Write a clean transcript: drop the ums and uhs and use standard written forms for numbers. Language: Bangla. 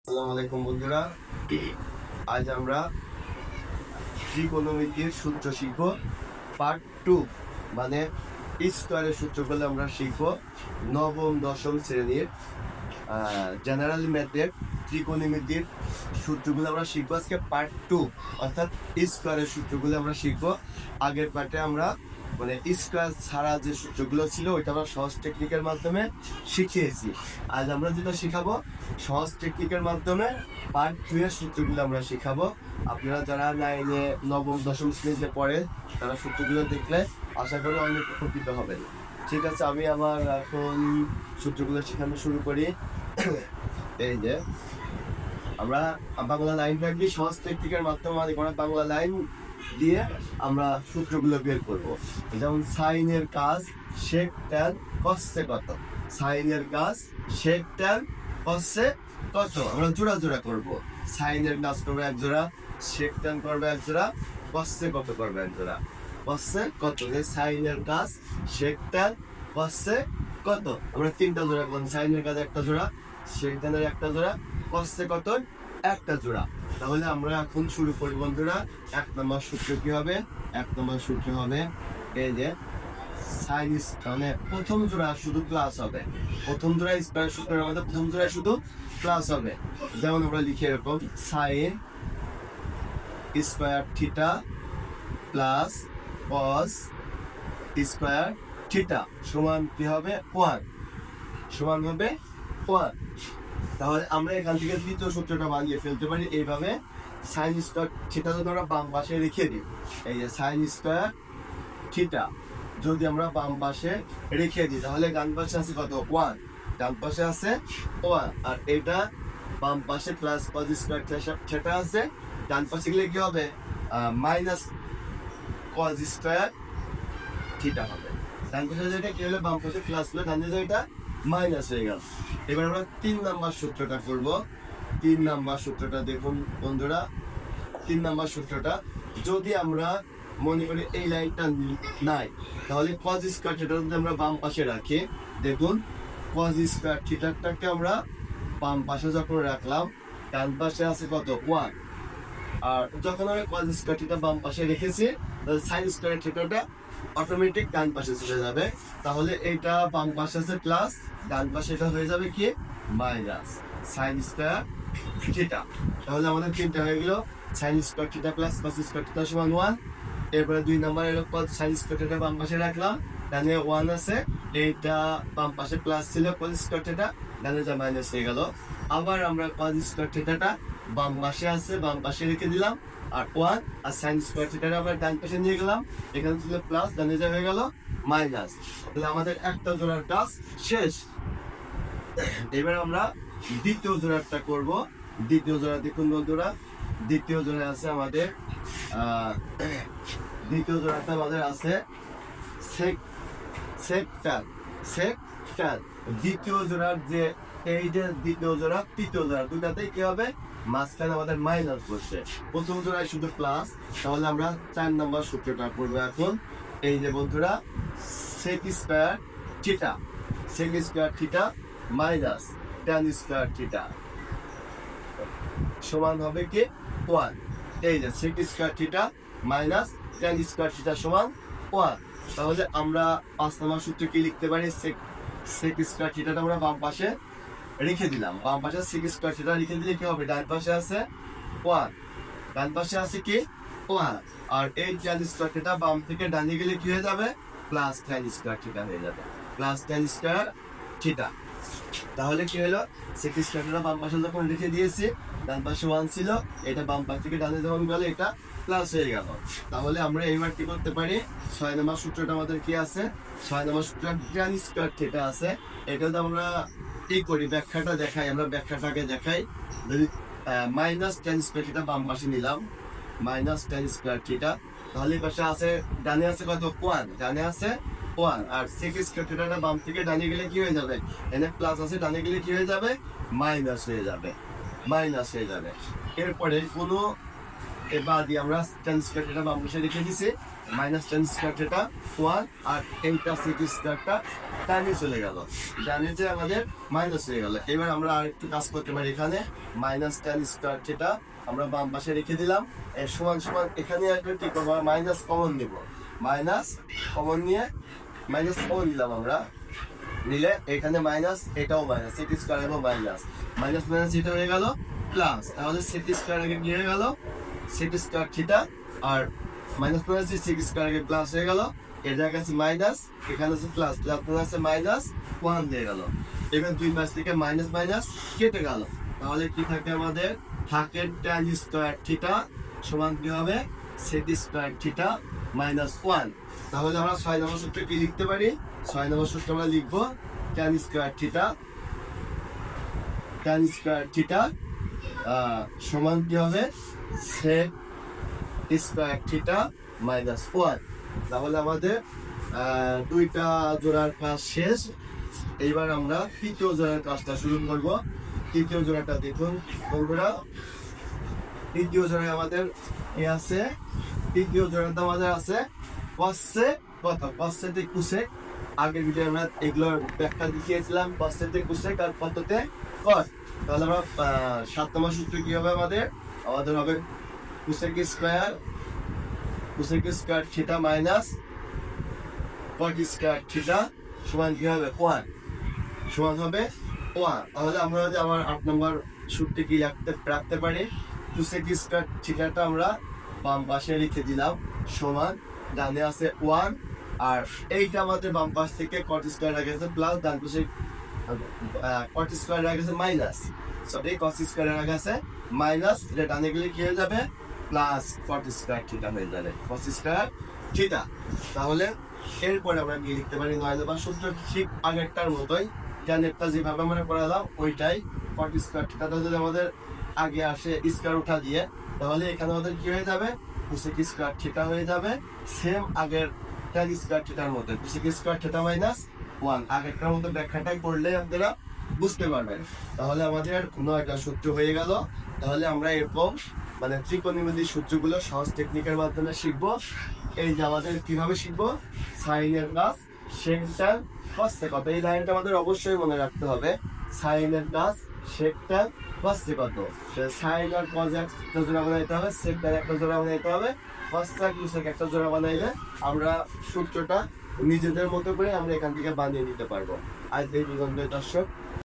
আসসালামু আলাইকুম বন্ধুরা, আজ আমরা ত্রিকোণমিতির সূত্র শিখব। পার্ট 2 মানে স্কোয়ারের সূত্রগুলো আমরা শিখব। নবম দশম শ্রেণীর জেনারেল ম্যাথের ত্রিকোণমিতির সূত্রগুলো আমরা শিখবো আজকে পার্ট 2, অর্থাৎ স্কোয়ারের সূত্রগুলো আমরা শিখবো। আগের পার্টে আমরা মানে স্কোয়ার ছাড়া যে সূত্রগুলো ছিল ওইটা আমরা সহজ টেকনিকের মাধ্যমে শিখিয়েছি। আজ আমরা যেটা শিখাবো সহজ টেকনিকের মাধ্যমে পার্ট 2 এর সূত্রগুলো আমরা শিখাবো। আপনারা যারা নাইনে নবম দশম শ্রেণীতে পড়ে তারা সূত্রগুলো দেখলে আশা করি অনেক উপকৃত হবেন। ঠিক আছে, আমি আমার এখন সূত্রগুলো শেখানো শুরু করি। এই যে আমরা বাংলা লাইন রাখবি, সহজ টেকনিকের মাধ্যমে মানে বাংলা লাইন দিয়ে আমরা সূত্রগুলো বের করবো। যেমন সাইনের কাজ সেক ট্যান কসে কত, সাইনের কাজ সেক ট্যান কসে কত আমরা জোড়া জোড়া করবো। সাইনের কাজ করবো এক জোড়া, সেক ট্যান করবে এক জোড়া, কসে কত করবে এক জোড়া। কসে কত, সাইনের কাজ সেক ট্যান কসে কত আমরা তিনটা জোড়া করলাম। সাইনের কাজ একটা জোড়া, সেক ট্যানের একটা জোড়া, কসে কত একটা জোড়া। তাহলে আমরা এখন শুরু করি বন্ধুরা। এক নম্বর সূত্র কি হবে? এক নম্বর সূত্র হবে এই যে সাইন মানে প্রথম জোড়া শুধু প্লাস হবে। প্রথম জোড়া স্কয়ার সূত্রের মধ্যে প্রথম জোড়া শুধু প্লাস হবে। যেমন আমরা লিখি এরকম sine square theta plus cos square theta সমান কি হবে? 1 সমান হবে 1। তাহলে আমরা এখান থেকে দ্বিতীয় সূত্রটা বানিয়ে ফেলতে পারি এইভাবে। সাইন স্কয়ার থিটা যদি আমরা বাম পাশে রেখে দিই, এই যে সাইন স্কয়ার থিটা যদি আমরা বাম পাশে রেখে দিই তাহলে ডান পাশে আছে কত? 1, ডান পাশে আছে 1। আর এটা বাম পাশে প্লাস কস স্কয়ার থিটা আছে, ডান পাশে গেলে কি হবে? মাইনাস কস স্কয়ার থিটা হবে। ডান পাশে যেটা কি হলো, বাম পাশে প্লাস হলো, ডান পাশে এটা মাইনাস হয়ে গেল। এবার আমরা 3 নাম্বার সূত্রটা করব। 3 নাম্বার সূত্রটা দেখুন বন্ধুরা, 3 নাম্বার সূত্রটা যদি আমরা মনে করি এই লাইনটা নাই তাহলে কস স্কয়ার থিটা যদি আমরা বাম পাশে রাখি, দেখুন কস স্কয়ার থিটাটাকে আমরা বাম পাশে যখন রাখলাম ডান পাশে আছে কত? 1। আর যখন আমি কস স্কয়ার থিটা বাম পাশে রেখেছি তাহলে সাইন স্কয়ার থিটাটা অটোমেটিক ডান পাশে চলে যাবে। তাহলে এইটা বাম পাশে আছে প্লাস, ডান পাশে এটা হয়ে যাবে কি? Minus sine square theta. তাহলে আমাদের তিনটা হয়ে গেল, sine square theta plus cos square theta সমান 1। এরপরে 2 নম্বরের উপর সাইন স্কয়ার থিটা বাম পাশে রাখলাম, ডানে 1 আছে, এইটা বাম পাশে প্লাস ছিল কস স্কয়ার থিটা, ডানে যা মাইনাস হয়ে গেল। আবার আমরা কস স্কয়ার থিটাটা বাম পাশে আছে, বাম পাশে রেখে দিলাম আর 1, আর সাইন স্কয়ার থিটাটা আমরা ডান পাশে নিয়ে গেলাম, এখানে ছিল প্লাস, ডানে যা হয়ে গেল মাইনাস। তাহলে আমাদের একটা জোড়ার কাজ শেষ। এবার আমরা দ্বিতীয় জোড়াটা করব। দ্বিতীয় জোড়া দেখুন বন্ধুরা, দ্বিতীয় জোড়া আছে আমাদের দ্বিতীয় জোড়াটা আমাদের আছে সেক্টর। দ্বিতীয় জোড়ার যে এই যে দ্বিতীয় জোড়া তৃতীয় জোড়া দুটাতেই কি হবে? মাঝখানে আমাদের মাইনাস বসছে। প্রথম জোড়ায় শুধু প্লাস। তাহলে আমরা 4 নম্বর সূত্রটা করবো এখন। এই যে বন্ধুরা sec square theta, sec square theta minus tan square theta সমান হবে কি? 1। এই যে sec square theta minus tan square theta সমান 1। তাহলে আমরা 5 নম্বর সূত্র কি লিখতে পারি? সেক স্কয়ার থিটাটা আমরা বাম পাশে রেখে দিলাম, বাম পাশে সেক স্কয়ার থিটা রেখে দিলে কি হবে? ডান পাশে আছে 1, ডান পাশে আছে কি? 1। আর এই ট্যান স্কয়ার থিটা বাম থেকে ডানে গেলে কি হয়ে যাবে? প্লাস ট্যান স্কয়ার থিটা হয়ে যাবে, প্লাস ট্যান স্কয়ার থিটা। তাহলে কি হলো? সেক স্কয়ার থিটা বাম পাশে যখন রেখে দিয়েছি, ডান পাশে 1 ছিল, এটা বাম পাশ থেকে ডানে যখন গেল এটা প্লাস হয়ে গেল। তাহলে আমরা এইবার কি করতে পারি? 6 নম্বর সূত্রটা আমাদের কি আছে? 6 নম্বর সূত্রটা ট্যান স্কয়ার থিটা আছে। এটা তো আমরা এই করি, ব্যাখ্যাটা দেখাই, আমরা ব্যাখ্যাটাকে দেখাই। যদি মাইনাস ট্যান স্কয়ার থিটা বাম পাশে নিলাম, মাইনাস ট্যান স্কয়ার থিটা, তাহলে এই পাশে আছে ডানে আছে কত? 1, ডানে আছে 1। আর সেক স্কয়ার থিটাটা বাম থেকে ডানে গেলে কি হয়ে যাবে? এখানে প্লাস আছে, ডানে গেলে কি হয়ে যাবে? মাইনাস হয়ে যাবে, মাইনাস হয়ে যাবে। এরপরে কোনো এবার দিয়ে আমরা tan স্কয়ার থিটা বাম পাশে রেখে দিছি মাইনাস tan স্কয়ার থিটা 1 আর এইটা sec স্কয়ারটা ডানে চলে গেল ডানে যে আমাদের মাইনাস হয়ে গেল এবার আমরা আরেকটু কাজ করতে পারি এখানে মাইনাস tan স্কয়ার থিটা আমরা বাম পাশে রেখে দিলাম এর সমান সমান এখানে একটা কি করব মাইনাস কমন নিব মাইনাস কমন নিয়ে মাইনাস কমন নিলাম আমরা নিলে এখানে মাইনাস এটাও মাইনাস sec স্কয়ার এবং মাইনাস মাইনাস মাইনাস এটা হয়ে গেল প্লাস তাহলে sec স্কয়ার আগে কি হয়ে গেল sec স্কয়ার থিটা আর মাইনাস মাইনাস sec স্কয়ার আগে প্লাস হয়ে গেল এর জায়গায় আছে মাইনাস এখানে আছে প্লাস প্লাস আছে মাইনাস 1 হয়ে গেল এবার দুই মাস থেকে মাইনাস মাইনাস কেটে গেল তাহলে কি থাকে আমাদের থাকে tan স্কয়ার থিটা সমান কি হবে sec স্কয়ার থিটা মাইনাস 1 তাহলে আমরা 6 নম্বর সূত্রে কি লিখতে পারি 6 নম্বর সূত্রে আমরা লিখব tan স্কয়ার থিটা সমান কি হবে sec স্কয়ার থিটা মাইনাস 1 তাহলে আমাদের দুইটা জোড়ার কাজ শেষ এইবার আমরা তৃতীয় জোড়ার কাজটা শুরু করব তৃতীয় জোড়াটা দেখুন বন্ধুরা তৃতীয় জোড়ায় আমাদের আছে তৃতীয় জোড়াটা আমাদের আছে cosec cosec আগের ভিডিও আমরা এগুলোর ব্যাখ্যা দেখিয়েছিলাম cosec cosec আর কততে cos তাহলে আমরা 7 নম্বর সূত্র কি হবে আমাদের হবে cosec square theta minus cot square theta সমান কি হবে 1 সমান হবে 1 তাহলে আমরা যদি আমার 8 নম্বর সূত্রে কি রাখতে পারি cosec স্কয়ার থিটাটা আমরা বাম পাশে লিখে দিলাম সমান ডানে আছে 1 আর এইটা আমাদের বাম পাশ থেকে cot স্কয়ার রাখা আছে প্লাস ডান পাশে cot স্কয়ার রাখা আছে মাইনাস সরি cos স্কয়ার রাখা আছে মাইনাস এটা ডানে গেলে কি হয়ে যাবে প্লাস cot স্কয়ার থিটা হয়ে যাবে cos স্কয়ার থিটা তাহলে এরপরে আমরা কি লিখতে পারি 9 নম্বর সূত্র ঠিক আগেরটার মতোই ডানেরটা যেভাবে আমরা পড়ালাম ওইটাই cot স্কয়ার থিটাটা যদি আমাদের আগে আসে স্কয়ার উঠা দিয়ে তাহলে এখানে আমাদের কি হয়ে যাবে cosec স্কয়ার থিটা হয়ে যাবে সেম আগের tan স্কয়ার থিটার মতো cosec স্কয়ার থিটা মাইনাস 1 আগেরটার মতো ব্যাখ্যাটাই করলে আপনারা বুঝতে পারবেন তাহলে আমাদের কোনো একটা সূত্র হয়ে গেল তাহলে আমরা এরকম মানে ত্রিকোণমিতির সূত্রগুলো সহজ টেকনিকের মাধ্যমে শিখব এই যে আমাদের কিভাবে শিখব সাইনের কাজ sec tan cos কত এই লাইনটা আমাদের অবশ্যই মনে রাখতে হবে সাইনের কাজ sec tan cos কত সাইন আর cos একটা জোড়া বানাইতে হবে sec tan একটা জোড়া বানাইতে হবে cos cosec একটা জোড়া বানাইলে আমরা সূত্রটা নিজেদের মতো করে আমরা এখান থেকে বানিয়ে নিতে পারবো আজ এই পর্যন্ত দর্শক